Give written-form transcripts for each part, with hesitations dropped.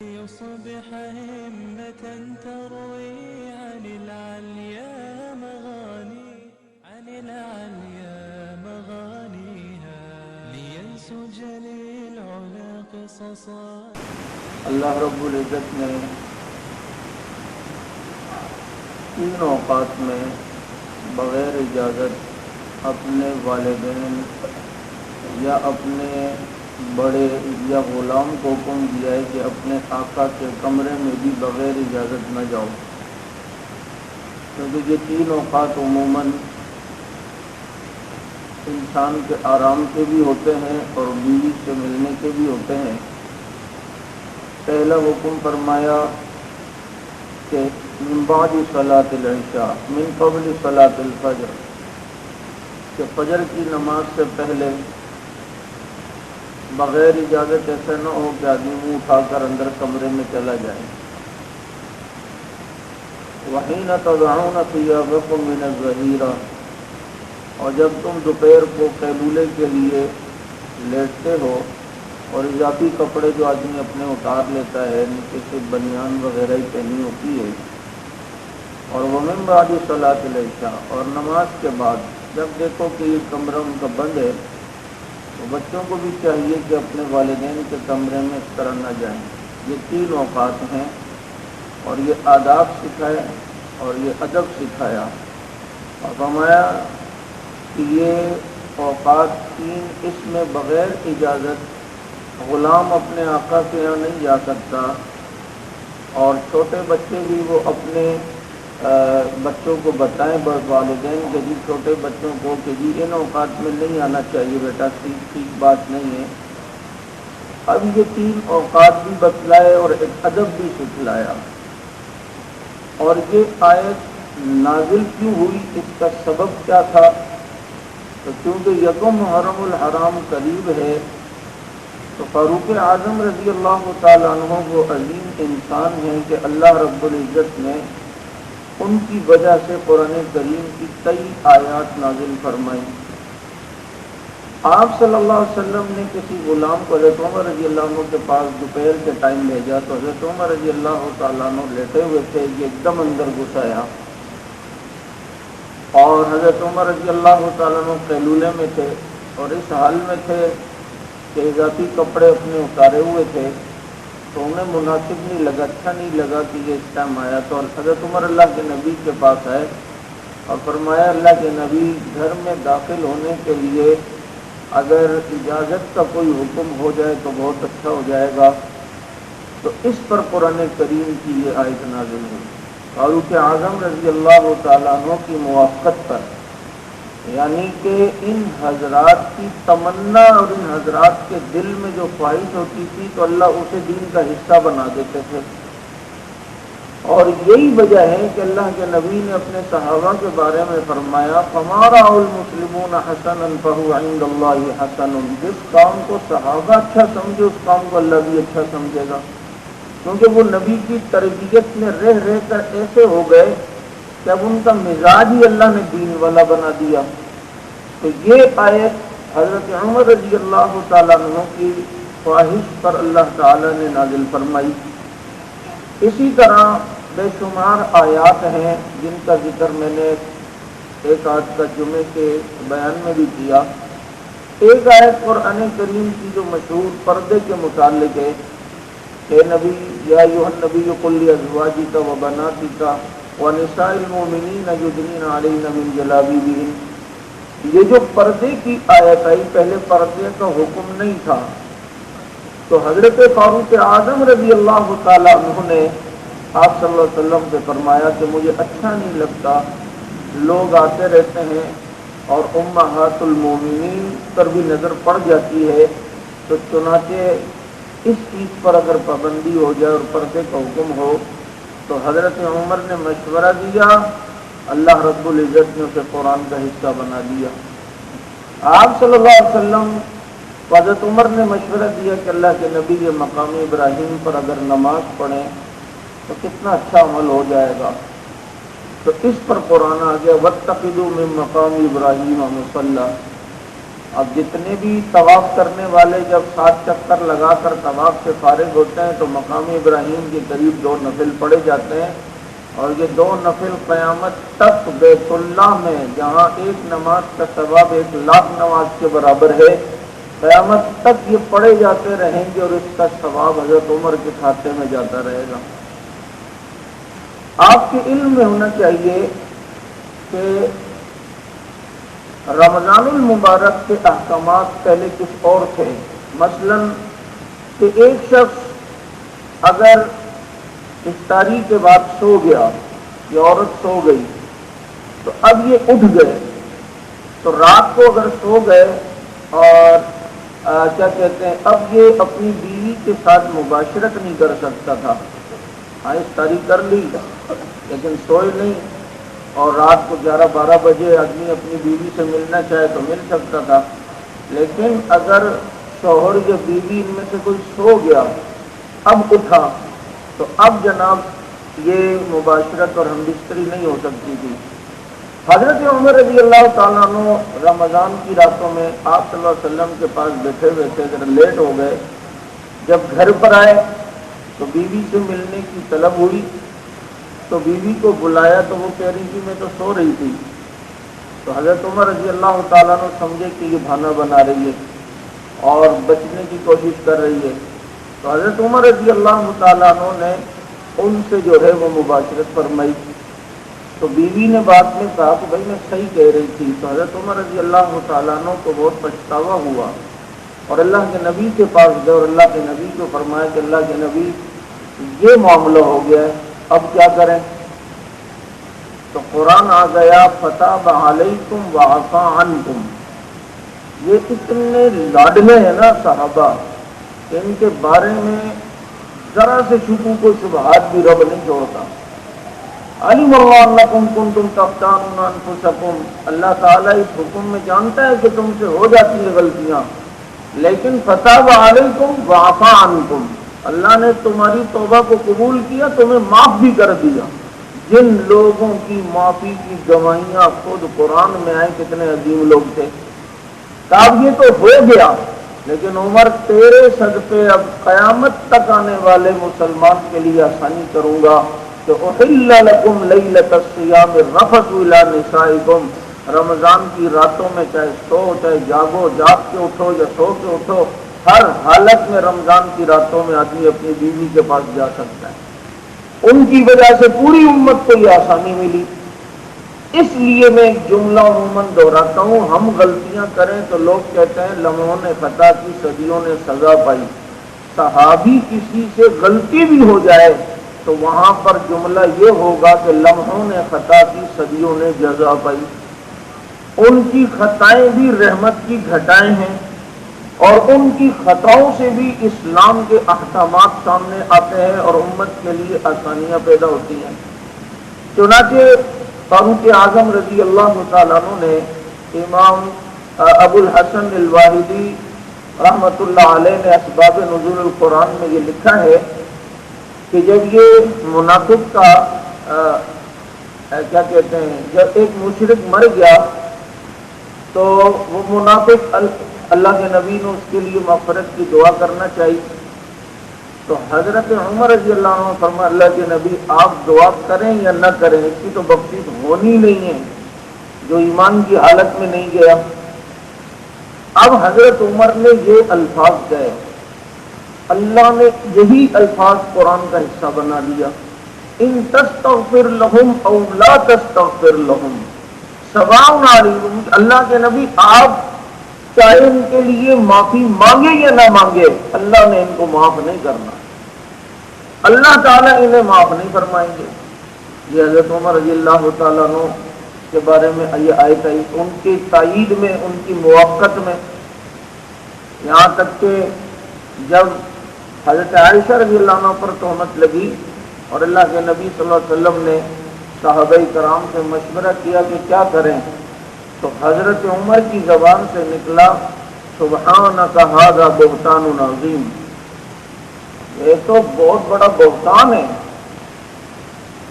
يصبح همة تروي عن العليا مغانيها لينسج للعلا قصصا. اللہ رب العزت نے تین اوقات میں بغیر اجازت اپنے والدین یا اپنے بڑے یا غلام کو حکم دیا ہے کہ اپنے آقا کے کمرے میں بھی بغیر اجازت نہ جاؤ، کیونکہ یہ تین اوقات عموماً انسان کے آرام کے بھی ہوتے ہیں اور بیوی سے ملنے کے بھی ہوتے ہیں۔ پہلا حکم فرمایا کہ من بعد صلاۃ العشاء من قبل صلاۃ الفجر، کہ فجر کی نماز سے پہلے بغیر اجازت ایسا نہ ہو کہ آدمی منہ اٹھا کر اندر کمرے میں چلا جائے۔ وحین تضعون ثیابکم من الظہیرہ، اور جب تم دوپہر کو قیلولے کے لیے لیٹتے ہو اور اضافی کپڑے جو آدمی اپنے اتار لیتا ہے، نیچے سے بنیان وغیرہ ہی پہنی ہوتی ہے۔ اور ومن بعد صلاۃ العشاء، اور نماز کے بعد جب دیکھو کہ یہ کمرہ ان کا بند ہے تو بچوں کو بھی چاہیے کہ اپنے والدین کے کمرے میں اس طرح نہ جائیں۔ یہ تین اوقات ہیں اور یہ آداب سکھائے اور یہ ادب سکھایا، اور فرمایا کہ یہ اوقات تین، اس میں بغیر اجازت غلام اپنے آقا کے یہاں نہیں جا سکتا، اور چھوٹے بچے بھی وہ اپنے بچوں کو بتائیں والدین کے جی چھوٹے بچوں کو کہ جی ان اوقات میں نہیں آنا چاہیے بیٹا، ٹھیک بات نہیں ہے۔ اب یہ تین اوقات بھی بتلائے اور ایک ادب بھی سکھلایا۔ اور یہ آیت نازل کیوں ہوئی، اس کا سبب کیا تھا؟ تو کیونکہ یکم محرم الحرام قریب ہے، تو فاروق اعظم رضی اللہ تعالیٰ عنہ وہ عظیم انسان ہیں کہ اللہ رب العزت نے ان کی وجہ سے قرآن کریم کی کئی آیات نازل فرمائی۔ آپ صلی اللہ علیہ وسلم نے کسی غلام کو حضرت عمر رضی اللہ عنہ کے پاس دوپہر کے ٹائم بھیجا، تو حضرت عمر رضی اللہ تعالیٰ عنہ لیٹے ہوئے تھے، یہ ایک دم اندر گھس آیا، اور حضرت عمر رضی اللہ تعالیٰ عنہ قیلولے میں تھے اور اس حال میں تھے کہ اضافی کپڑے اپنے اتارے ہوئے تھے، تو انہیں مناسب نہیں لگا، اچھا نہیں لگا کہ یہ اس ٹائم آیا۔ تو حضرت عمر اللہ کے نبی کے پاس آئے اور فرمایا اللہ کے نبی، گھر میں داخل ہونے کے لیے اگر اجازت کا کوئی حکم ہو جائے تو بہت اچھا ہو جائے گا۔ تو اس پر قرآن کریم کی یہ آیت نازل ہوئی، فاروق اعظم رضی اللہ تعالیٰ عنہ کی موافقت پر، یعنی کہ ان حضرات کی تمنا اور ان حضرات کے دل میں جو خواہش ہوتی تھی تو اللہ اسے دین کا حصہ بنا دیتے تھے۔ اور یہی وجہ ہے کہ اللہ کے نبی نے اپنے صحابہ کے بارے میں فرمایا فَمَا رَأَوُا الْمُسْلِمُونَ حَسَنًا فَهُوَ عِندَ اللَّهِ حَسَنٌ، جس کام کو صحابہ اچھا سمجھے اس کام کو اللہ بھی اچھا سمجھے گا، کیونکہ وہ نبی کی تربیت میں رہ رہ کر ایسے ہو گئے کہ اب ان کا مزاج ہی اللہ نے دین والا بنا دیا۔ تو یہ آیت حضرت عمر رضی اللہ تعالیٰ عنہ کی خواہش پر اللہ تعالیٰ نے نازل فرمائی۔ اسی طرح بے شمار آیات ہیں جن کا ذکر میں نے ایک آیت کا جمعے کے بیان میں بھی کیا۔ ایک آیت قرآن کریم کی جو مشہور پردے کے متعلق ہے، اے نبی یا ایھا النبی قل لازواجک وبناتک ونساء المؤمنین یدنین علیہن من جلابیبہن، یہ جو پردے کی آیت آئی، پہلے پردے کا حکم نہیں تھا، تو حضرت فاروق اعظم رضی اللہ تعالیٰ عنہ نے آپ صلی اللہ علیہ وسلم سے فرمایا کہ مجھے اچھا نہیں لگتا، لوگ آتے رہتے ہیں اور امہات المومنین پر بھی نظر پڑ جاتی ہے، تو چنانچہ اس چیز پر اگر پابندی ہو جائے اور پردے کا حکم ہو، تو حضرت عمر نے مشورہ دیا، اللہ رب العزت نے اسے قرآن کا حصہ بنا دیا۔ آپ صلی اللہ علیہ وسلم حضرت عمر نے مشورہ دیا کہ اللہ کے نبی یہ مقام ابراہیم پر اگر نماز پڑھیں تو کتنا اچھا عمل ہو جائے گا، تو اس پر قرآن آ گیا وَاتَّخِذُوا مِن مَّقَامِ إِبْرَاهِيمَ مُصَلًّى، اب جتنے بھی طواف کرنے والے جب 7 چکر لگا کر طواف سے فارغ ہوتے ہیں تو مقام ابراہیم کے قریب 2 نفل پڑھے جاتے ہیں، اور یہ 2 نفل قیامت تک بیت اللہ میں، جہاں ایک نماز کا ثواب 1,00,000 نماز کے برابر ہے، قیامت تک یہ پڑھے جاتے رہیں گے، اور اس کا ثواب حضرت عمر کے کھاتے میں جاتا رہے گا۔ آپ کے علم میں ہونا چاہیے کہ رمضان المبارک کے احکامات پہلے کچھ اور تھے، مثلا کہ ایک شخص اگر افطاری کے بعد سو گیا، یہ عورت سو گئی، تو اب یہ اٹھ گئے، تو رات کو اگر سو گئے اور کیا کہتے ہیں، اب یہ اپنی بیوی کے ساتھ مباشرت نہیں کر سکتا تھا۔ ہاں افطاری کر لی لیکن سوئے نہیں، اور رات کو 11-12 بجے آدمی اپنی بیوی سے ملنا چاہے تو مل سکتا تھا، لیکن اگر شوہر یا بیوی ان میں سے کوئی سو گیا، اب اٹھا، تو اب جناب یہ مباشرت اور ہمبستری نہیں ہو سکتی تھی۔ حضرت عمر رضی اللہ تعالیٰ عنہ رمضان کی راتوں میں آپ صلی اللہ علیہ وسلم کے پاس بیٹھے ہوئے تھے، ذرا لیٹ ہو گئے، جب گھر پر آئے تو بیوی سے ملنے کی طلب ہوئی، تو بیوی کو بلایا تو وہ کہہ رہی تھی میں تو سو رہی تھی، تو حضرت عمر رضی اللہ تعالیٰ عنہ سمجھے کہ یہ بہانہ بنا رہی ہے اور بچنے کی کوشش کر رہی ہے، تو حضرت عمر رضی اللہ تعالیٰ عنہ نے ان سے جو ہے وہ مباشرت فرمائی، تو بیوی نے بعد میں کہا کہ بھائی میں صحیح کہہ رہی تھی، تو حضرت عمر رضی اللہ تعالیٰ عنہ کو بہت پچھتاوا ہوا، اور اللہ کے نبی کے پاس گئے اور اللہ کے نبی کو فرمایا کہ اللہ کے نبی یہ معاملہ ہو گیا ہے، اب کیا کریں؟ تو قرآن آ گیا فتاب علیکم وعفا عنکم۔ یہ اتنے لاڈلے ہیں نا صحابہ کہ ان کے بارے میں ذرا سے شکوک و شبہات بھی رب نہیں چھوڑتا۔ علم اللہ انکم کنتم تختانون انفسکم، اللہ تعالیٰ اس حکم میں جانتا ہے کہ تم سے ہو جاتی ہیں غلطیاں، لیکن فتاب علیکم وعفا عنکم، اللہ نے تمہاری توبہ کو قبول کیا، تمہیں معاف بھی کر دیا۔ جن لوگوں کی معافی کی گواہیاں خود قرآن میں آئے، کتنے عظیم لوگ تھے۔ اب یہ تو ہو گیا، لیکن عمر تیرے صدقے اب قیامت تک آنے والے مسلمان کے لیے آسانی کروں گا کہ احل لکم لیلۃ الصیام الرفث الی نسائکم، رمضان کی راتوں میں چاہے سو چاہے جاگو، جاگ کے اٹھو یا سو کے اٹھو، ہر حالت میں رمضان کی راتوں میں آدمی اپنی بیوی کے پاس جا سکتا ہے۔ ان کی وجہ سے پوری امت کو یہ آسانی ملی۔ اس لیے میں ایک جملہ عموماً دہراتا ہوں، ہم غلطیاں کریں تو لوگ کہتے ہیں لمحوں نے خطا کی صدیوں نے سزا پائی۔ صحابی کسی سے غلطی بھی ہو جائے تو وہاں پر جملہ یہ ہوگا کہ لمحوں نے خطا کی صدیوں نے جزا پائی۔ ان کی خطائیں بھی رحمت کی گھٹائیں ہیں، اور ان کی خطاؤں سے بھی اسلام کے احکامات سامنے آتے ہیں اور امت کے لیے آسانیاں پیدا ہوتی ہیں۔ چنانچہ فاروق اعظم رضی اللہ تعالیٰ عنہ نے امام ابو الحسن الواحدی رحمۃ اللہ علیہ نے اسباب نزول القرآن میں یہ لکھا ہے کہ جب یہ منافق کا کیا کہتے ہیں، جب ایک مشرک مر گیا تو وہ منافق اللہ کے نبی نے اس کے لیے مغفرت کی دعا کرنا چاہیے، تو حضرت عمر رضی اللہ عنہ فرمایا اللہ کے نبی آپ دعا کریں یا نہ کریں، اس کی تو بخشش ہونی نہیں ہے جو ایمان کی حالت میں نہیں گیا۔ اب حضرت عمر نے یہ الفاظ کہے، اللہ نے یہی الفاظ قرآن کا حصہ بنا دیا، ان تستغفر لہم او لا تستغفر لہم سواء علیکم، اللہ کے نبی آپ چاہے ان کے لیے معافی مانگے یا نہ مانگے، اللہ نے ان کو معاف نہیں کرنا، اللہ تعالیٰ انہیں معاف نہیں فرمائیں گے۔ یہ حضرت عمر رضی اللہ تعالیٰ عنہ کے بارے میں یہ آیت آئی، ان کی تائید میں، ان کی موافقت میں، یہاں تک کہ جب حضرت عائشہ رضی اللہ عنہ پر تہمت لگی اور اللہ کے نبی صلی اللہ علیہ وسلم نے صحابہ کرام سے مشورہ کیا کہ کیا کریں، تو حضرت عمر کی زبان سے نکلا سبحانک ھذا بہتان عظیم، یہ تو بہت بڑا بہتان ہے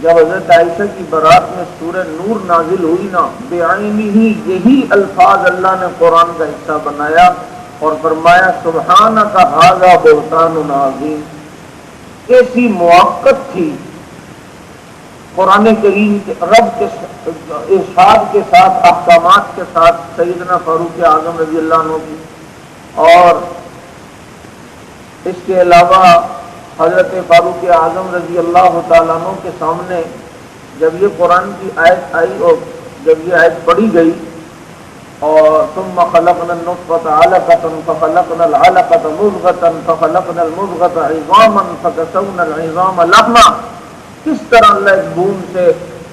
جب حضرت عائشہ کی بارات میں سورہ نور نازل ہوئی نا، بعینہ ہی یہی الفاظ اللہ نے قرآن کا حصہ بنایا اور فرمایا سبحانک ھذا بہتان عظیم. ایسی موقت تھی قرآن کریم کے رب کے ارشاد کے ساتھ، احکامات کے ساتھ سیدنا فاروق اعظم رضی اللہ عنہ کی، اور اس کے علاوہ حضرت فاروق اعظم رضی اللہ تعالیٰ عنہ کے سامنے جب یہ قرآن کی آیت آئی اور جب یہ آیت پڑھی گئی، اور ثم خلقنا النطفة علقة فخلقنا العلقة مضغة فخلقنا المضغة عظاما فكسونا العظام لحما، کس طرح اللہ اس خون سے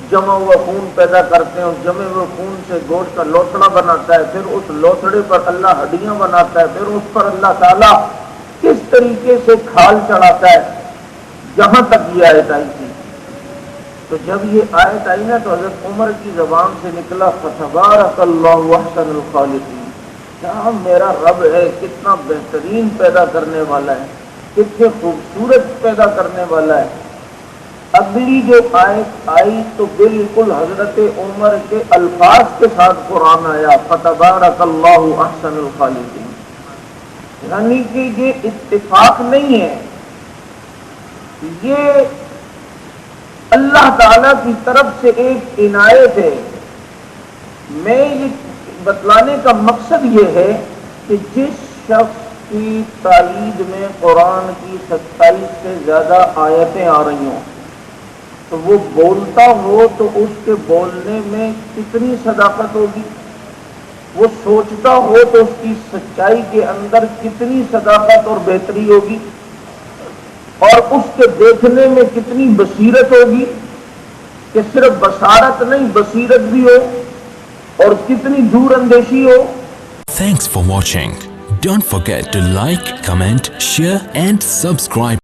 جمع ہوا خون پیدا کرتے ہیں، اس جمے ہوئے خون سے گوشت کا لوتھڑا بناتا ہے، پھر اس لوتھڑے پر اللہ ہڈیاں بناتا ہے، پھر اس پر اللہ تعالیٰ کس طریقے سے کھال چڑھاتا ہے، جہاں تک یہ آیت آئی تھی. تو جب یہ آیت آئی نا تو حضرت عمر کی زبان سے نکلا فتبارک اللہ احسن الخالقین، کیا میرا رب ہے، کتنا بہترین پیدا کرنے والا ہے، کتنے خوبصورت پیدا کرنے والا ہے. اگلی جو آیت آئی تو بالکل حضرت عمر کے الفاظ کے ساتھ قرآن آیا فتبارک اللہ احسن الخالقین. یعنی کہ یہ اتفاق نہیں ہے، یہ اللہ تعالی کی طرف سے ایک عنایت ہے. میں یہ بتلانے کا مقصد یہ ہے کہ جس شخص کی تائید میں قرآن کی 27 سے زیادہ آیتیں آ رہی ہوں تو وہ بولتا ہو تو اس کے بولنے میں کتنی صداقت ہوگی، وہ سوچتا ہو تو اس کی سچائی کے اندر کتنی صداقت اور بہتری ہوگی، اور اس کے دیکھنے میں کتنی بصیرت ہوگی کہ صرف بصارت نہیں بصیرت بھی ہو، اور کتنی دور اندیشی ہو. Thanks for watching. Don't forget to like, comment, share and subscribe.